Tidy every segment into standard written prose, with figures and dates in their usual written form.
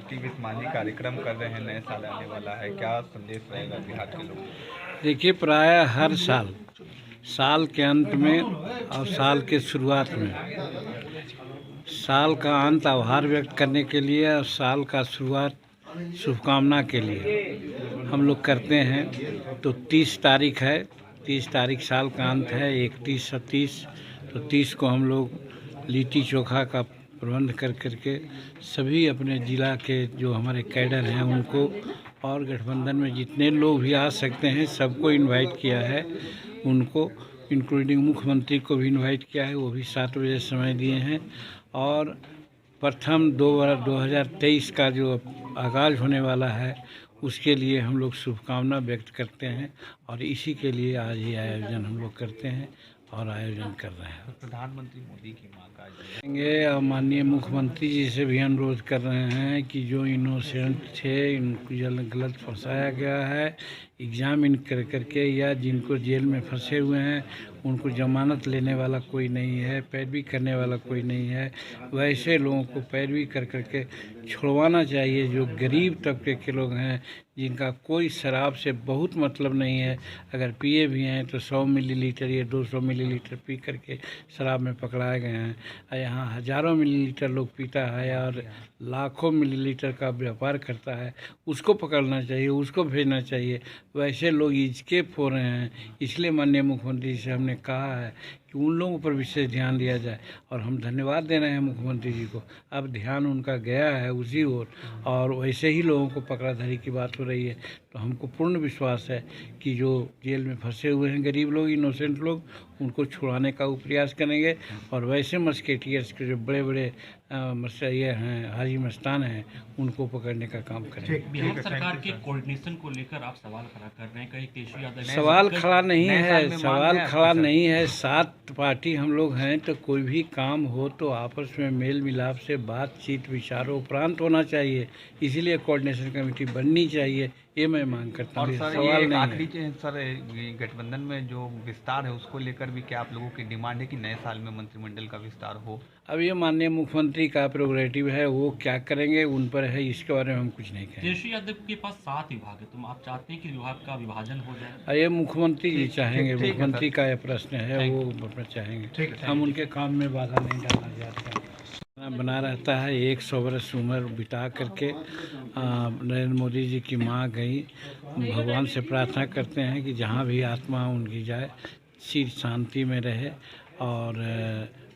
मिट्टी विथ मांझी कार्यक्रम कर रहे हैं, नए साल आने वाला है, क्या संदेश रहेगा बिहार के लोगों को? देखिए, प्रायः हर साल साल के अंत में और साल के शुरुआत में साल का अंत आभार व्यक्त करने के लिए और साल का शुरुआत शुभकामना के लिए हम लोग करते हैं। तो 30 तारीख है, 30 तारीख साल का अंत है, 31 और 30, तो 30 को हम लोग लिट्टी चोखा का प्रबंध कर करके सभी अपने ज़िला के जो हमारे कैडर हैं उनको और गठबंधन में जितने लोग भी आ सकते हैं सबको इनवाइट किया है। उनको इंक्लूडिंग मुख्यमंत्री को भी इनवाइट किया है, वो भी 7 बजे समय दिए हैं। और प्रथम 2023 का जो आगाज़ होने वाला है उसके लिए हम लोग शुभकामना व्यक्त करते हैं और इसी के लिए आज ये आयोजन हम लोग करते हैं और आयोजन कर रहे हैं। प्रधानमंत्री मोदी की मांग का करेंगे और माननीय मुख्यमंत्री जी से भी अनुरोध कर रहे हैं कि जो इनोसेंट थे इनको गलत फंसाया गया है, एग्ज़ाम इन कर करके, या जिनको जेल में फंसे हुए हैं उनको जमानत लेने वाला कोई नहीं है, पैरवी करने वाला कोई नहीं है, वैसे लोगों को पैरवी कर करके छुड़वाना चाहिए। जो गरीब तबके के लोग हैं जिनका कोई शराब से बहुत मतलब नहीं है, अगर पिए भी हैं तो 100 मिलीलीटर या 200 मिलीलीटर पी करके शराब में पकड़ाए गए हैं। यहाँ हज़ारों मिलीलीटर लोग पीता है और लाखों मिलीलीटर का व्यापार करता है, उसको पकड़ना चाहिए, उसको भेजना चाहिए। वैसे लोग इस्केप हो रहे हैं, इसलिए माननीय मुख्यमंत्री से हमने कहा है कि उन लोगों पर विशेष ध्यान दिया जाए और हम धन्यवाद दे रहे हैं मुख्यमंत्री जी को। अब ध्यान उनका गया है उसी ओर और वैसे ही लोगों को पकड़ाधरी की बात हो रही है। तो हमको पूर्ण विश्वास है कि जो जेल में फंसे हुए हैं गरीब लोग, इनोसेंट लोग, उनको छुड़ाने का वो प्रयास करेंगे और वैसे मस्केटियर्स के जो बड़े बड़े ये हैं, हाजी मस्तान हैं, उनको पकड़ने का काम करेंगे। बिहार सरकार के कोऑर्डिनेशन को लेकर आप सवाल खड़ा कर रहे हैं, कहीं केशव यादव सवाल खड़ा नहीं है, सवाल खड़ा नहीं है। 7 पार्टी हम लोग हैं तो कोई भी काम हो तो आपस में मेल मिलाप से बातचीत विचारों उपरांत होना चाहिए, इसीलिए कोऑर्डिनेशन कमेटी बननी चाहिए, ये मैं मांग करता हूँ। सवाल नहीं आखिरी सर, गठबंधन में जो विस्तार है उसको लेकर भी क्या आप लोगों की डिमांड है कि नए साल में मंत्रिमंडल का विस्तार हो? अब ये माननीय मुख्यमंत्री का प्रोग्रेटिव है, वो क्या करेंगे उन पर है, इसके बारे में हम कुछ नहीं कहेंगे। केशव यादव के पास 7 विभाग है, तो आप चाहते हैं कि विभाग का विभाजन हो जाए? ये मुख्यमंत्री जी चाहेंगे, मुख्यमंत्री का यह प्रश्न है, वो अपना चाहेंगे। हम उनके काम में बाधा नहीं डालना चाहते हैं। बना रहता है 100 वर्ष उम्र बिता करके नरेंद्र मोदी जी की माँ गई, भगवान से प्रार्थना करते हैं कि जहाँ भी आत्मा उनकी जाए चिर शांति में रहे। और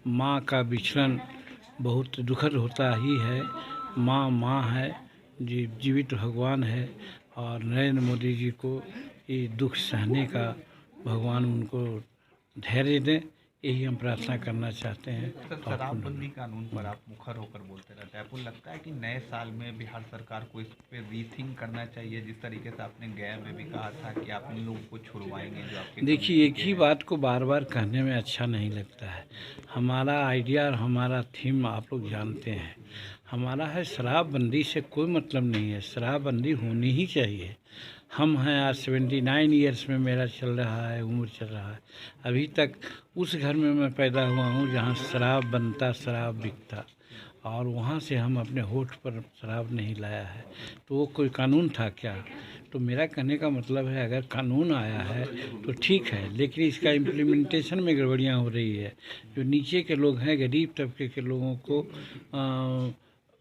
माँ का विचलन बहुत दुखद होता ही है। माँ है, जीवित भगवान है और नरेंद्र मोदी जी को ये दुख सहने का भगवान उनको धैर्य दें, यही हम प्रार्थना करना चाहते हैं। शराबबंदी कानून पर आप मुखर होकर बोलते रहते हैं, आपको लगता है कि नए साल में बिहार सरकार को इस पे रीथिंक करना चाहिए? जिस तरीके से आपने गया में भी कहा था कि आप इन लोगों को छुड़वाएंगे जो आपके, देखिए, एक ही बात को बार बार कहने में अच्छा नहीं लगता है। हमारा आइडिया और हमारा थीम आप लोग जानते हैं, हमारा है शराबबंदी से कोई मतलब नहीं है, शराबबंदी होनी ही चाहिए। हम हैं आज 79 ईयर्स में मेरा चल रहा है, उम्र चल रहा है, अभी तक उस घर में मैं पैदा हुआ हूँ जहाँ शराब बनता, शराब बिकता, और वहाँ से हम अपने होठ पर शराब नहीं लाया है। तो वो कोई कानून था क्या? तो मेरा कहने का मतलब है अगर कानून आया है तो ठीक है, लेकिन इसका इम्प्लीमेंटेशन में गड़बड़ियाँ हो रही है। जो नीचे के लोग हैं, गरीब तबके के लोगों को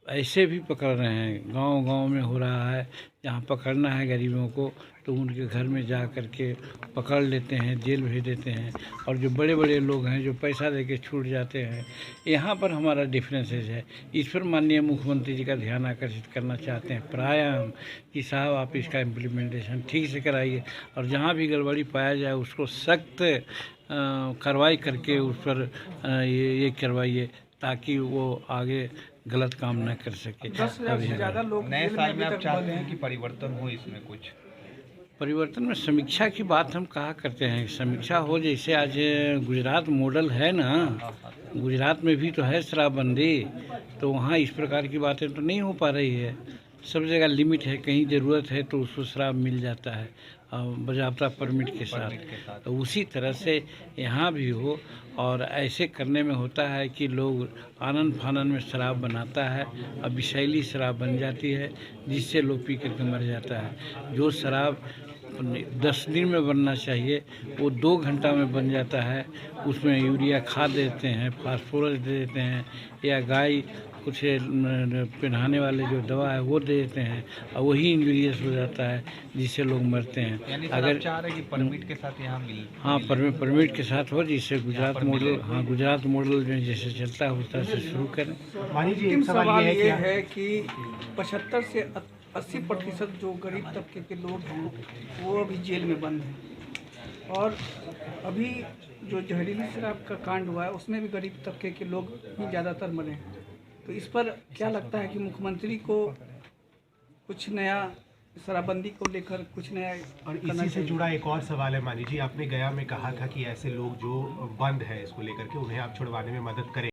ऐसे भी पकड़ रहे हैं, गांव-गांव में हो रहा है। जहां पकड़ना है गरीबों को तो उनके घर में जा कर के पकड़ लेते हैं, जेल भेज देते हैं। और जो बड़े बड़े लोग हैं जो पैसा देके छूट जाते हैं, यहाँ पर हमारा डिफरेंसेस है। इस पर माननीय मुख्यमंत्री जी का ध्यान आकर्षित करना चाहते हैं प्रायः हम कि साहब आप इसका इम्प्लीमेंटेशन ठीक से कराइए और जहाँ भी गड़बड़ी पाया जाए उसको सख्त कार्रवाई करके उस पर ये करवाइए ताकि वो आगे गलत काम न कर सके। 10 से ज़्यादा लोग नए साल में आप चाहते हैं कि परिवर्तन हो, इसमें कुछ परिवर्तन में समीक्षा की बात हम कहा करते हैं, समीक्षा हो। जैसे आज गुजरात मॉडल है ना, गुजरात में भी तो है शराबबंदी, तो वहाँ इस प्रकार की बातें तो नहीं हो पा रही है। सब जगह लिमिट है, कहीं ज़रूरत है तो उसको शराब मिल जाता है बाज़ाब्ता परमिट के साथ। तो उसी तरह से यहाँ भी हो, और ऐसे करने में होता है कि लोग आनन फानन में शराब बनाता है, अब विषैली शराब बन जाती है जिससे लोग पी करके मर जाता है। जो शराब 10 दिन में बनना चाहिए वो 2 घंटा में बन जाता है। उसमें यूरिया खाद देते हैं, फास्फोरस दे देते हैं, या गाय कुछ पिन्हाने वाले जो दवा है वो दे देते हैं, और वही इंजूरियस हो जाता है जिससे लोग मरते हैं। यानी अगर आप चाह रहे हैं कि परमिट के साथ यहाँ हाँ परमिट के साथ हो, जिससे गुजरात मॉडल, हाँ गुजरात मॉडल में जैसे चलता है उस तरह से शुरू करें। अंतिम सवाल ये है कि 75 से 80% जो गरीब तबके के लोग हैं वो अभी जेल में बंद हैं, और अभी जो जहरीली शराब का कांड हुआ है उसमें भी गरीब तबके के लोग ही ज़्यादातर मरे हैं। तो इस पर क्या लगता है कि मुख्यमंत्री को कुछ नया शराबबंदी को लेकर कुछ नया और इसी से जुड़ा एक और सवाल है मानी जी, आपने गया में कहा था कि ऐसे लोग जो बंद है इसको लेकर के उन्हें आप छुड़वाने में मदद करें।